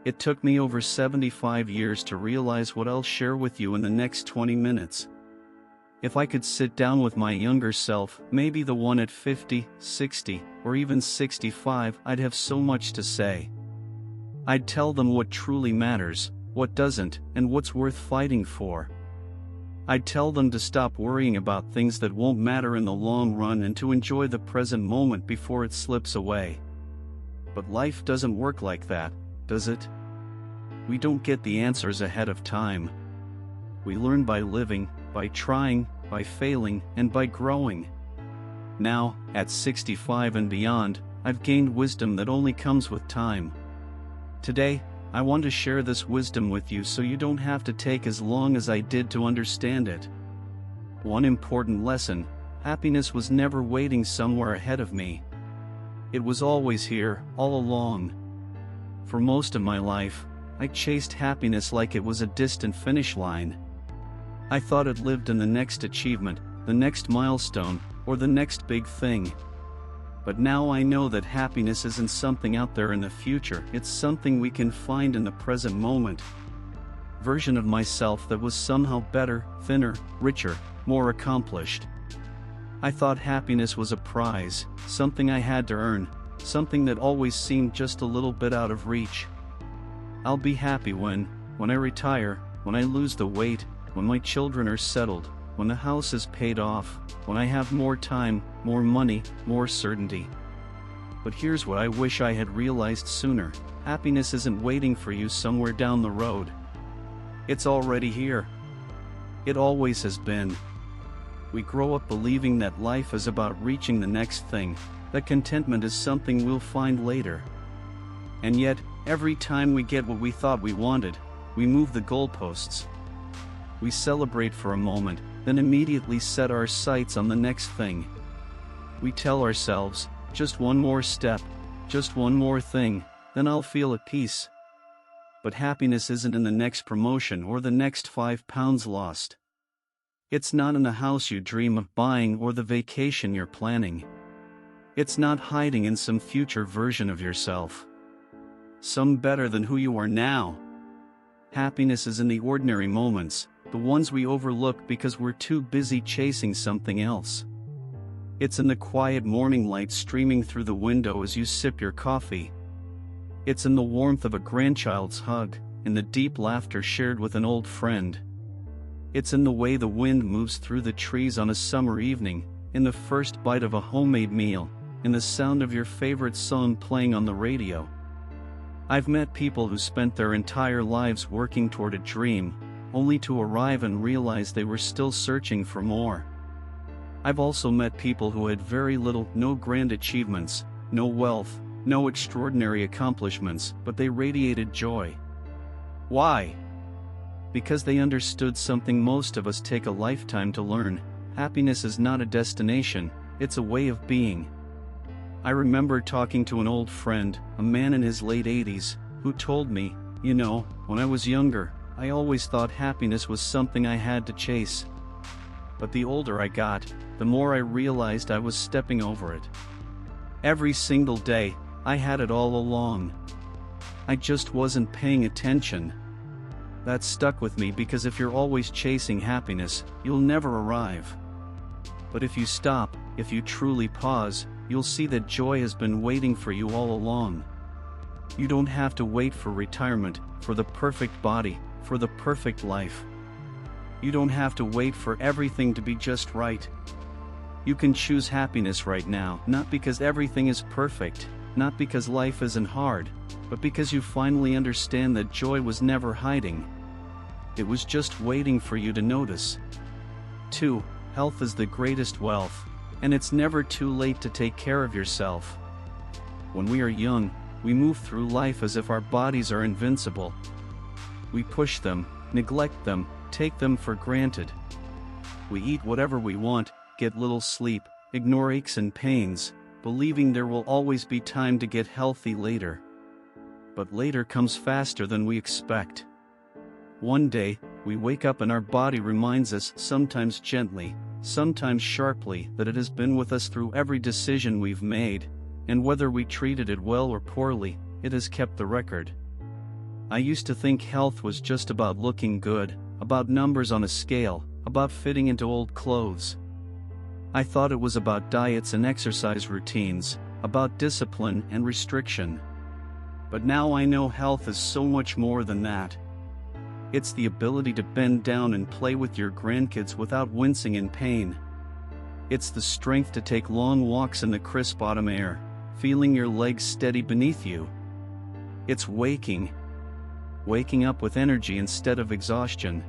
It took me over 75 years to realize what I'll share with you in the next 20 minutes. If I could sit down with my younger self, maybe the one at 50, 60, or even 65, I'd have so much to say. I'd tell them what truly matters, what doesn't, and what's worth fighting for. I'd tell them to stop worrying about things that won't matter in the long run and to enjoy the present moment before it slips away. But life doesn't work like that, does it? We don't get the answers ahead of time. We learn by living, by trying, by failing, and by growing. Now, at 65 and beyond, I've gained wisdom that only comes with time. Today, I want to share this wisdom with you so you don't have to take as long as I did to understand it. One important lesson: happiness was never waiting somewhere ahead of me. It was always here, all along. For most of my life, I chased happiness like it was a distant finish line. I thought it lived in the next achievement, the next milestone, or the next big thing. But now I know that happiness isn't something out there in the future, it's something we can find in the present moment. Version of myself that was somehow better, thinner, richer, more accomplished. I thought happiness was a prize, something I had to earn, something that always seemed just a little bit out of reach. I'll be happy when I retire, when I lose the weight, when my children are settled, when the house is paid off, when I have more time, more money, more certainty. But here's what I wish I had realized sooner: happiness isn't waiting for you somewhere down the road. It's already here. It always has been. We grow up believing that life is about reaching the next thing, that contentment is something we'll find later. And yet, every time we get what we thought we wanted, we move the goalposts. We celebrate for a moment, then immediately set our sights on the next thing. We tell ourselves, just one more step, just one more thing, then I'll feel at peace. But happiness isn't in the next promotion or the next 5 pounds lost. It's not in the house you dream of buying or the vacation you're planning. It's not hiding in some future version of yourself, some better than who you are now. Happiness is in the ordinary moments, the ones we overlook because we're too busy chasing something else. It's in the quiet morning light streaming through the window as you sip your coffee. It's in the warmth of a grandchild's hug, in the deep laughter shared with an old friend. It's in the way the wind moves through the trees on a summer evening, in the first bite of a homemade meal, in the sound of your favorite song playing on the radio. I've met people who spent their entire lives working toward a dream, only to arrive and realize they were still searching for more. I've also met people who had very little, no grand achievements, no wealth, no extraordinary accomplishments, but they radiated joy. Why? Because they understood something most of us take a lifetime to learn: happiness is not a destination, it's a way of being. I remember talking to an old friend, a man in his late 80s, who told me, when I was younger, I always thought happiness was something I had to chase. But the older I got, the more I realized I was stepping over it. Every single day, I had it all along. I just wasn't paying attention. That stuck with me because if you're always chasing happiness, you'll never arrive. But if you stop, if you truly pause, you'll see that joy has been waiting for you all along. You don't have to wait for retirement, for the perfect body, for the perfect life. You don't have to wait for everything to be just right. You can choose happiness right now, not because everything is perfect, not because life isn't hard, but because you finally understand that joy was never hiding. It was just waiting for you to notice. 2. Health is the greatest wealth, and it's never too late to take care of yourself. When we are young, we move through life as if our bodies are invincible. We push them, neglect them, take them for granted. We eat whatever we want, get little sleep, ignore aches and pains, believing there will always be time to get healthy later. But later comes faster than we expect. One day, we wake up and our body reminds us, sometimes gently, sometimes sharply, that it has been with us through every decision we've made, and whether we treated it well or poorly, it has kept the record. I used to think health was just about looking good, about numbers on a scale, about fitting into old clothes. I thought it was about diets and exercise routines, about discipline and restriction. But now I know health is so much more than that. It's the ability to bend down and play with your grandkids without wincing in pain. It's the strength to take long walks in the crisp autumn air, feeling your legs steady beneath you. It's waking up with energy instead of exhaustion.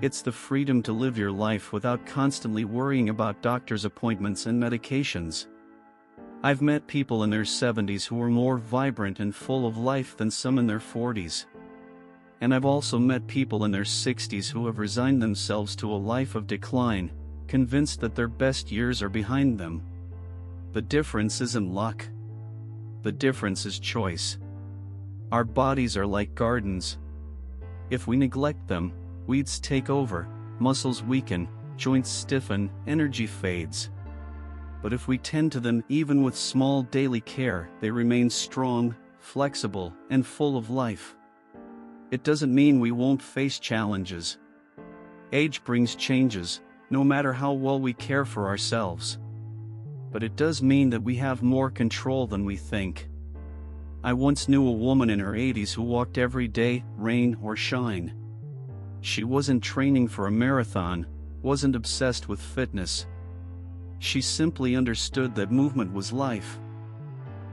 It's the freedom to live your life without constantly worrying about doctor's appointments and medications. I've met people in their 70s who are more vibrant and full of life than some in their 40s. And I've also met people in their 60s who have resigned themselves to a life of decline, convinced that their best years are behind them. The difference isn't luck. The difference is choice. Our bodies are like gardens. If we neglect them, weeds take over, muscles weaken, joints stiffen, energy fades. But if we tend to them even with small daily care, they remain strong, flexible, and full of life. It doesn't mean we won't face challenges. Age brings changes, no matter how well we care for ourselves. But it does mean that we have more control than we think. I once knew a woman in her 80s who walked every day, rain or shine. She wasn't training for a marathon, wasn't obsessed with fitness. She simply understood that movement was life.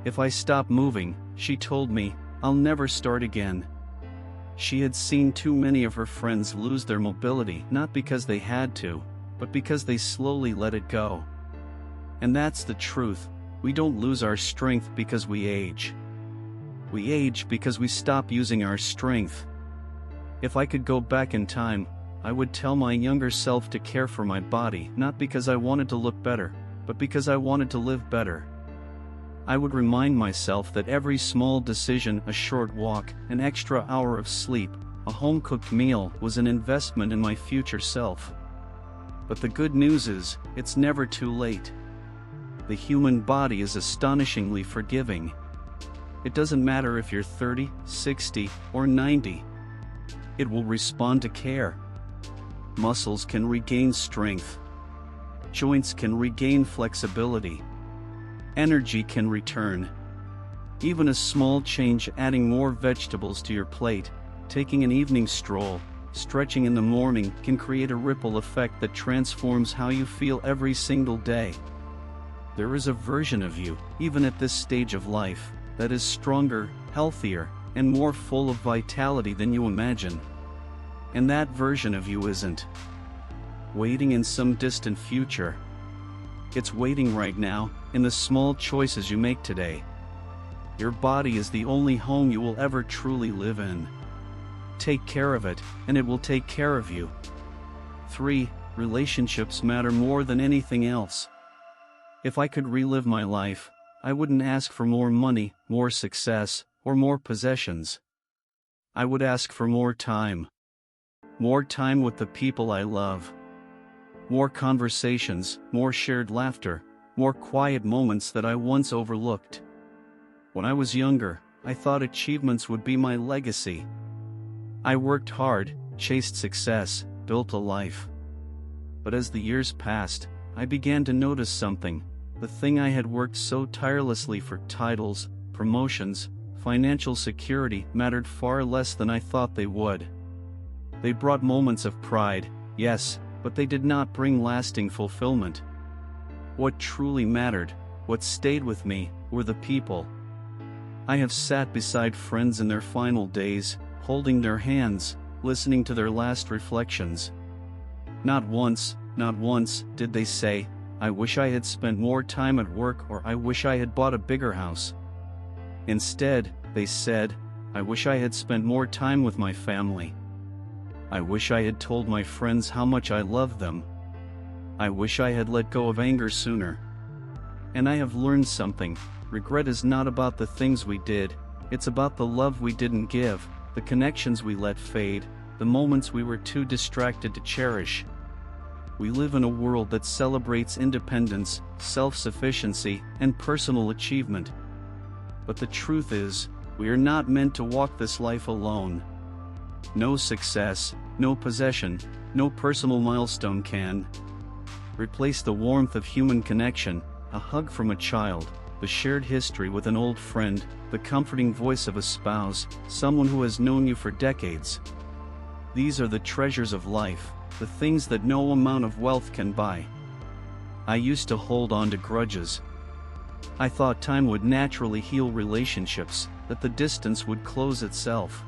If I stop moving, she told me, I'll never start again. She had seen too many of her friends lose their mobility, not because they had to, but because they slowly let it go. And that's the truth. We don't lose our strength because we age. We age because we stop using our strength. If I could go back in time, I would tell my younger self to care for my body, not because I wanted to look better, but because I wanted to live better. I would remind myself that every small decision, a short walk, an extra hour of sleep, a home-cooked meal, was an investment in my future self. But the good news is, it's never too late. The human body is astonishingly forgiving. It doesn't matter if you're 30, 60, or 90. It will respond to care. Muscles can regain strength. Joints can regain flexibility. Energy can return. Even a small change, adding more vegetables to your plate, taking an evening stroll, stretching in the morning, can create a ripple effect that transforms how you feel every single day. There is a version of you, even at this stage of life, that is stronger, healthier, and more full of vitality than you imagine. And that version of you isn't waiting in some distant future. It's waiting right now, in the small choices you make today. Your body is the only home you will ever truly live in. Take care of it, and it will take care of you. 3. Relationships matter more than anything else. If I could relive my life, I wouldn't ask for more money, more success, or more possessions. I would ask for more time. More time with the people I love. More conversations, more shared laughter, more quiet moments that I once overlooked. When I was younger, I thought achievements would be my legacy. I worked hard, chased success, built a life. But as the years passed, I began to notice something. The thing I had worked so tirelessly for, titles, promotions, financial security, mattered far less than I thought they would. They brought moments of pride, yes, but they did not bring lasting fulfillment. What truly mattered, what stayed with me, were the people. I have sat beside friends in their final days, holding their hands, listening to their last reflections. Not once did they say, I wish I had spent more time at work, or I wish I had bought a bigger house. Instead, they said, I wish I had spent more time with my family. I wish I had told my friends how much I loved them. I wish I had let go of anger sooner. And I have learned something. Regret is not about the things we did, it's about the love we didn't give, the connections we let fade, the moments we were too distracted to cherish. We live in a world that celebrates independence, self-sufficiency, and personal achievement. But the truth is, We are not meant to walk this life alone. No success, no possession, no personal milestone can replace the warmth of human connection, a hug from a child, the shared history with an old friend, the comforting voice of a spouse, someone who has known you for decades. These are the treasures of life, the things that no amount of wealth can buy. I used to hold on to grudges. I thought time would naturally heal relationships, that the distance would close itself.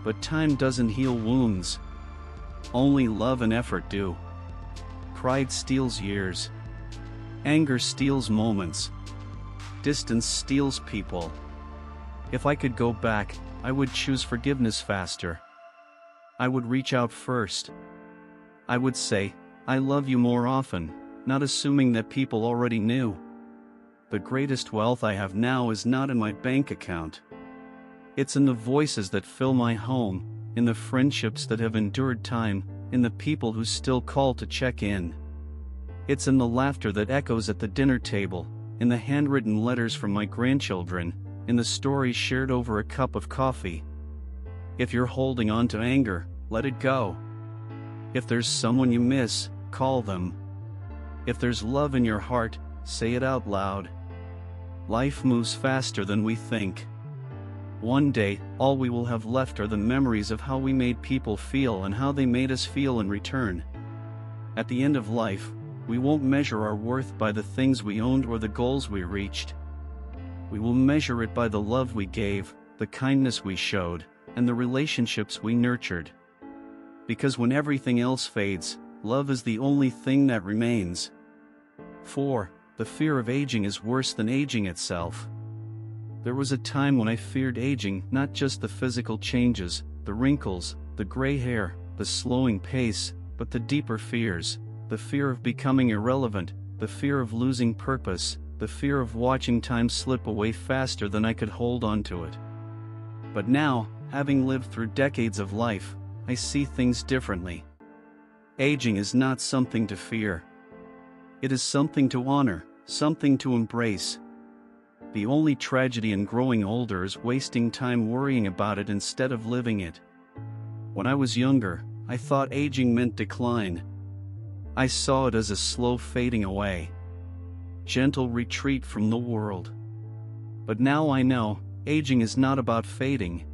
But time doesn't heal wounds. Only love and effort do. Pride steals years. Anger steals moments. Distance steals people. If I could go back, I would choose forgiveness faster. I would reach out first. I would say, "I love you" more often, not assuming that people already knew. The greatest wealth I have now is not in my bank account. It's in the voices that fill my home, in the friendships that have endured time, in the people who still call to check in. It's in the laughter that echoes at the dinner table, in the handwritten letters from my grandchildren, in the stories shared over a cup of coffee. If you're holding on to anger, let it go. If there's someone you miss, call them. If there's love in your heart, say it out loud. Life moves faster than we think. One day, all we will have left are the memories of how we made people feel and how they made us feel in return. At the end of life, we won't measure our worth by the things we owned or the goals we reached. We will measure it by the love we gave, the kindness we showed, and the relationships we nurtured. Because when everything else fades, love is the only thing that remains. 4. The fear of aging is worse than aging itself. There was a time when I feared aging, not just the physical changes, the wrinkles, the gray hair, the slowing pace, but the deeper fears, the fear of becoming irrelevant, the fear of losing purpose, the fear of watching time slip away faster than I could hold on to it. But now, having lived through decades of life, I see things differently. Aging is not something to fear. It is something to honor, something to embrace. The only tragedy in growing older is wasting time worrying about it instead of living it. When I was younger, I thought aging meant decline. I saw it as a slow fading away, gentle retreat from the world. But now I know, aging is not about fading.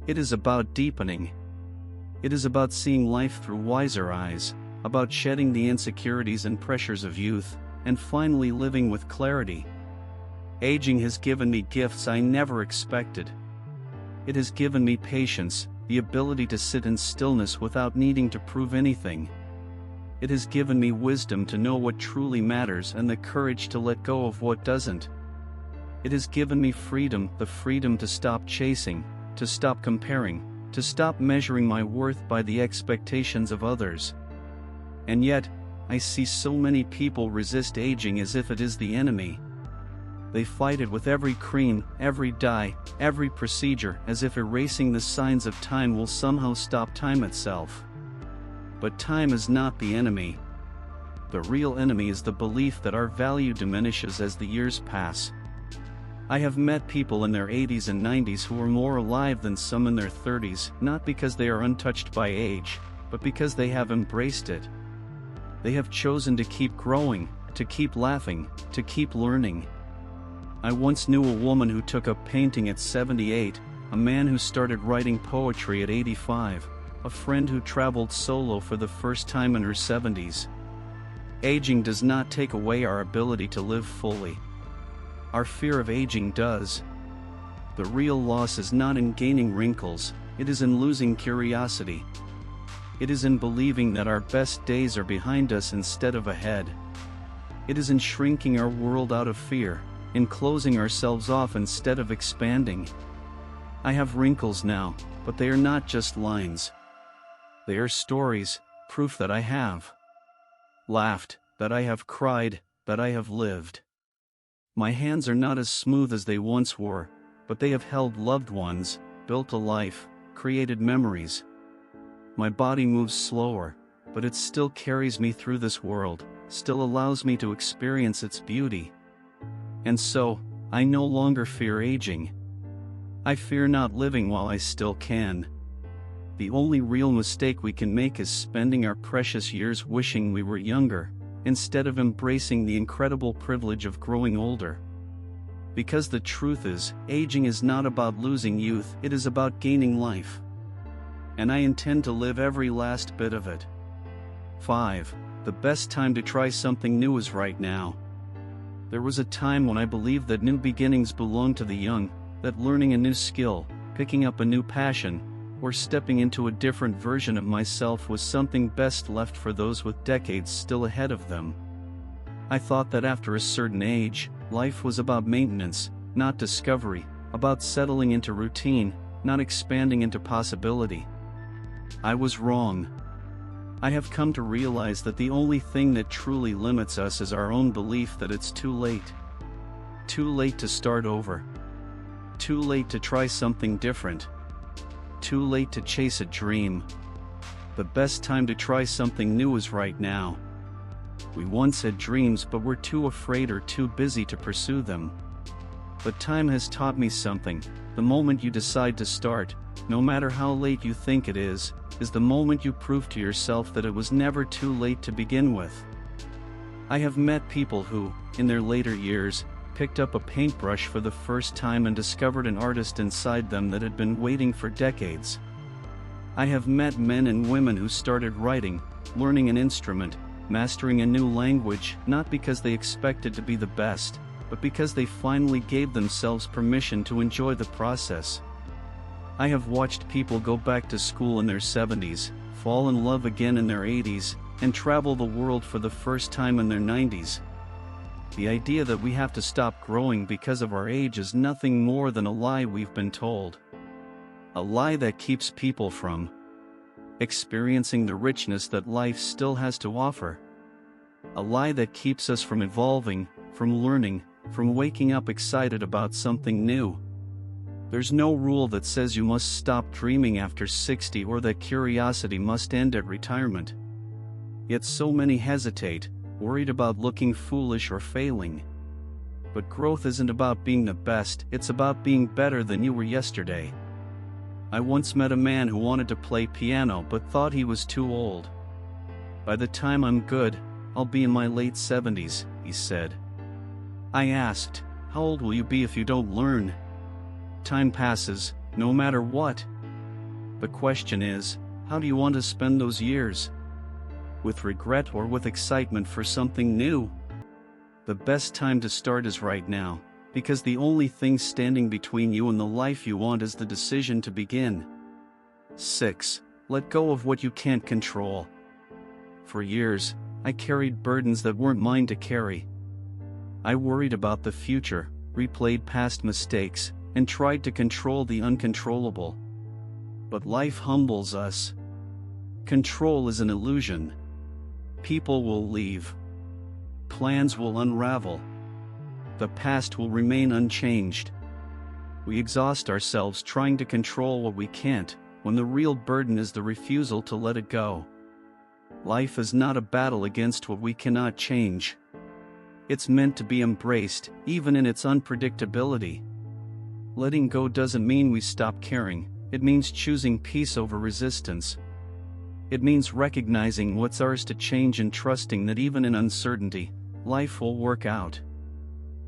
It is about deepening. It is about seeing life through wiser eyes, about shedding the insecurities and pressures of youth, and finally living with clarity. Aging has given me gifts I never expected. It has given me patience, the ability to sit in stillness without needing to prove anything. It has given me wisdom to know what truly matters and the courage to let go of what doesn't. It has given me freedom, the freedom to stop chasing, to stop comparing, to stop measuring my worth by the expectations of others. And yet, I see so many people resist aging as if it is the enemy. They fight it with every cream, every dye, every procedure, as if erasing the signs of time will somehow stop time itself. But time is not the enemy. The real enemy is the belief that our value diminishes as the years pass. I have met people in their 80s and 90s who are more alive than some in their 30s, not because they are untouched by age, but because they have embraced it. They have chosen to keep growing, to keep laughing, to keep learning. I once knew a woman who took up painting at 78, a man who started writing poetry at 85, a friend who traveled solo for the first time in her 70s. Aging does not take away our ability to live fully. Our fear of aging does. The real loss is not in gaining wrinkles, it is in losing curiosity. It is in believing that our best days are behind us instead of ahead. It is in shrinking our world out of fear, in closing ourselves off instead of expanding. I have wrinkles now, but they are not just lines. They are stories, proof that I have laughed, that I have cried, that I have lived. My hands are not as smooth as they once were, but they have held loved ones, built a life, created memories. My body moves slower, but it still carries me through this world, still allows me to experience its beauty. And so, I no longer fear aging. I fear not living while I still can. The only real mistake we can make is spending our precious years wishing we were younger, instead of embracing the incredible privilege of growing older. Because the truth is, aging is not about losing youth, it is about gaining life. And I intend to live every last bit of it. 5. The best time to try something new is right now. There was a time when I believed that new beginnings belonged to the young, that learning a new skill, picking up a new passion, or stepping into a different version of myself was something best left for those with decades still ahead of them. I thought that after a certain age, life was about maintenance, not discovery, about settling into routine, not expanding into possibility. I was wrong. I have come to realize that the only thing that truly limits us is our own belief that it's too late. Too late to start over. Too late to try something different. Too late to chase a dream. The best time to try something new is right now. We once had dreams but were too afraid or too busy to pursue them. But time has taught me something. The moment you decide to start, no matter how late you think it is the moment you prove to yourself that it was never too late to begin with. I have met people who, in their later years, picked up a paintbrush for the first time and discovered an artist inside them that had been waiting for decades. I have met men and women who started writing, learning an instrument, mastering a new language, not because they expected to be the best, but because they finally gave themselves permission to enjoy the process. I have watched people go back to school in their 70s, fall in love again in their 80s, and travel the world for the first time in their 90s. The idea that we have to stop growing because of our age is nothing more than a lie we've been told. A lie that keeps people from experiencing the richness that life still has to offer. A lie that keeps us from evolving, from learning, from waking up excited about something new. There's no rule that says you must stop dreaming after 60 or that curiosity must end at retirement. Yet so many hesitate, worried about looking foolish or failing. But growth isn't about being the best, it's about being better than you were yesterday. I once met a man who wanted to play piano but thought he was too old. By the time I'm good, I'll be in my late 70s, he said. I asked, how old will you be if you don't learn? Time passes, no matter what. The question is, how do you want to spend those years? With regret or with excitement for something new? The best time to start is right now, because the only thing standing between you and the life you want is the decision to begin. 6. Let go of what you can't control. For years, I carried burdens that weren't mine to carry. I worried about the future, replayed past mistakes, and tried to control the uncontrollable. But life humbles us. Control is an illusion. People will leave. Plans will unravel. The past will remain unchanged. We exhaust ourselves trying to control what we can't, when the real burden is the refusal to let it go. Life is not a battle against what we cannot change. It's meant to be embraced, even in its unpredictability. Letting go doesn't mean we stop caring, it means choosing peace over resistance. It means recognizing what's ours to change and trusting that even in uncertainty, life will work out.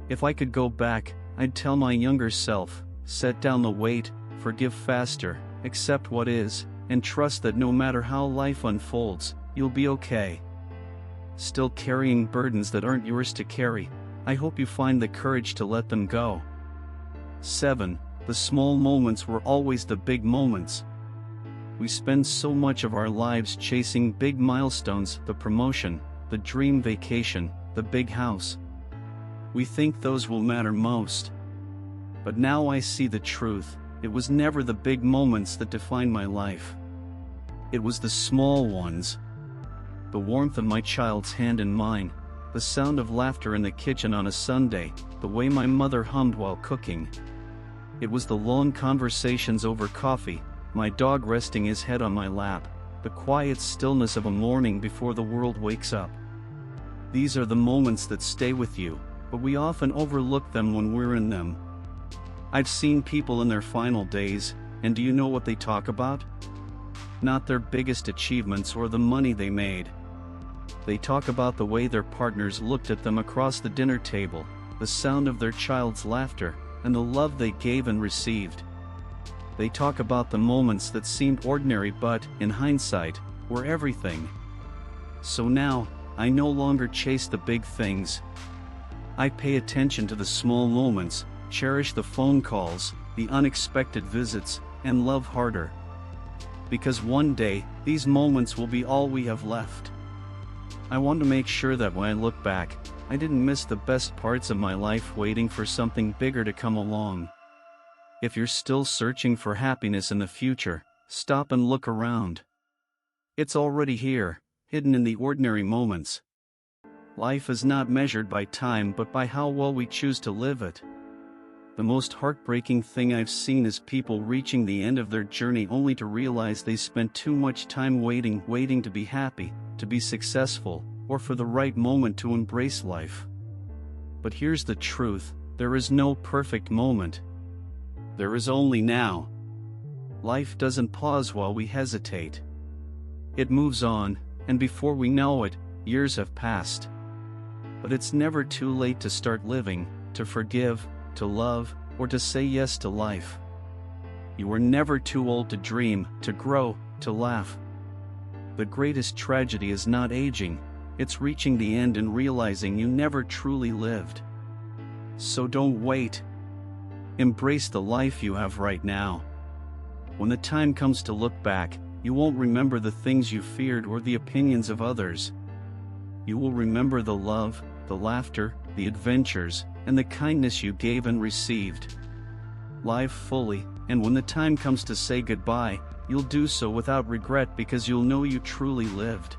If I could go back, I'd tell my younger self, set down the weight, forgive faster, accept what is, and trust that no matter how life unfolds, you'll be okay. Still carrying burdens that aren't yours to carry, I hope you find the courage to let them go. 7. The small moments were always the big moments. We spend so much of our lives chasing big milestones, the promotion, the dream vacation, the big house. We think those will matter most. But now I see the truth, it was never the big moments that defined my life. It was the small ones. The warmth of my child's hand in mine, the sound of laughter in the kitchen on a Sunday, the way my mother hummed while cooking. It was the long conversations over coffee, my dog resting his head on my lap, the quiet stillness of a morning before the world wakes up. These are the moments that stay with you, but we often overlook them when we're in them. I've seen people in their final days, and do you know what they talk about? Not their biggest achievements or the money they made. They talk about the way their partners looked at them across the dinner table, the sound of their child's laughter, and the love they gave and received. They talk about the moments that seemed ordinary but, in hindsight, were everything. So now, I no longer chase the big things. I pay attention to the small moments, cherish the phone calls, the unexpected visits, and love harder. Because one day, these moments will be all we have left. I want to make sure that when I look back, I didn't miss the best parts of my life waiting for something bigger to come along. If you're still searching for happiness in the future, stop and look around. It's already here, hidden in the ordinary moments. Life is not measured by time but by how well we choose to live it. The most heartbreaking thing I've seen is people reaching the end of their journey only to realize they spent too much time waiting to be happy, to be successful, or for the right moment to embrace life. But here's the truth, there is no perfect moment. There is only now. Life doesn't pause while we hesitate. It moves on, and before we know it, years have passed. But it's never too late to start living, to forgive, to love, or to say yes to life. You are never too old to dream, to grow, to laugh. The greatest tragedy is not aging, it's reaching the end and realizing you never truly lived. So don't wait. Embrace the life you have right now. When the time comes to look back, you won't remember the things you feared or the opinions of others. You will remember the love, the laughter, the adventures, and the kindness you gave and received. Live fully, and when the time comes to say goodbye, you'll do so without regret because you'll know you truly lived.